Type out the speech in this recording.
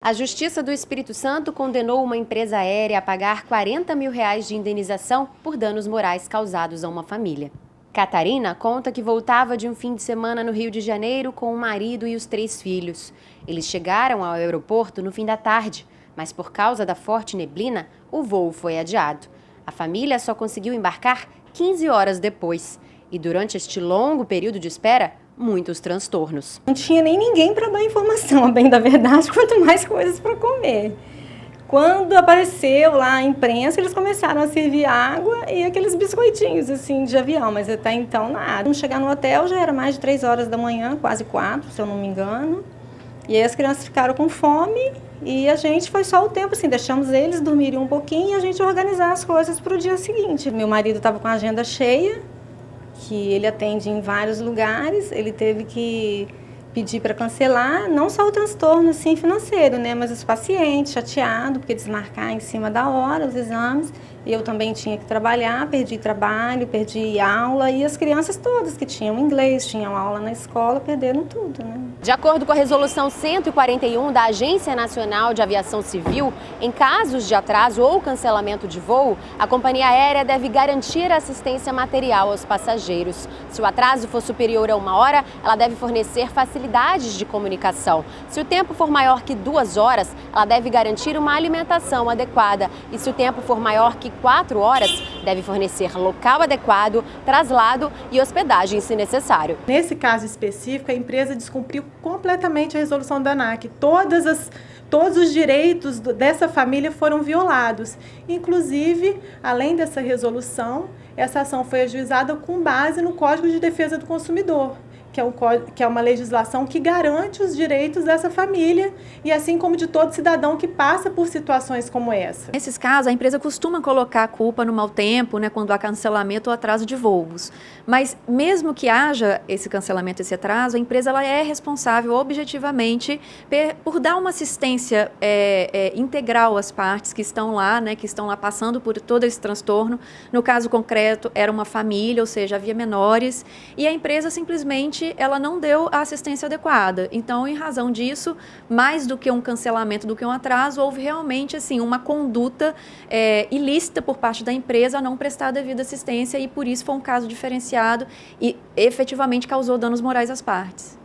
A Justiça do Espírito Santo condenou uma empresa aérea a pagar R$40 mil de indenização por danos morais causados a uma família. Catarina conta que voltava de um fim de semana no Rio de Janeiro com o marido e os 3 filhos. Eles chegaram ao aeroporto no fim da tarde, mas por causa da forte neblina, o voo foi adiado. A família só conseguiu embarcar 15 horas depois. E durante este longo período de espera, muitos transtornos. Não tinha nem ninguém para dar informação, a bem da verdade, quanto mais coisas para comer. Quando apareceu lá a imprensa, eles começaram a servir água e aqueles biscoitinhos assim de avião, mas até então nada. Vamos chegar no hotel, já era mais de 3 horas da manhã, quase 4, se eu não me engano. E aí as crianças ficaram com fome e a gente foi só o tempo assim, deixamos eles dormirem um pouquinho e a gente organizar as coisas para o dia seguinte. Meu marido estava com a agenda cheia, que ele atende em vários lugares, ele teve que pedir para cancelar, não só o transtorno assim, financeiro, né, mas os pacientes chateados, porque desmarcar em cima da hora os exames. Eu também tinha que trabalhar, perdi trabalho, perdi aula e as crianças todas que tinham inglês, tinham aula na escola, perderam tudo, né? De acordo com a Resolução 141 da Agência Nacional de Aviação Civil, em casos de atraso ou cancelamento de voo, a companhia aérea deve garantir assistência material aos passageiros. Se o atraso for superior a 1 hora, ela deve fornecer facilidades de comunicação. Se o tempo for maior que 2 horas, ela deve garantir uma alimentação adequada. E se o tempo for maior que 4 horas, deve fornecer local adequado, traslado e hospedagem se necessário. Nesse caso específico, a empresa descumpriu completamente a resolução da ANAC. Todos os direitos dessa família foram violados. Inclusive, além dessa resolução, essa ação foi ajuizada com base no Código de Defesa do Consumidor, que é uma legislação que garante os direitos dessa família e assim como de todo cidadão que passa por situações como essa. Nesses casos, a empresa costuma colocar a culpa no mau tempo, né, quando há cancelamento ou atraso de voos. Mas mesmo que haja esse cancelamento, esse atraso, a empresa ela é responsável objetivamente por dar uma assistência integral às partes que estão lá, né, que estão lá passando por todo esse transtorno. No caso concreto, era uma família, ou seja, havia menores, e a empresa simplesmente ela não deu a assistência adequada. Então, em razão disso, mais do que um cancelamento, do que um atraso, houve realmente assim, uma conduta ilícita por parte da empresa a não prestar a devida assistência e por isso foi um caso diferenciado e efetivamente causou danos morais às partes.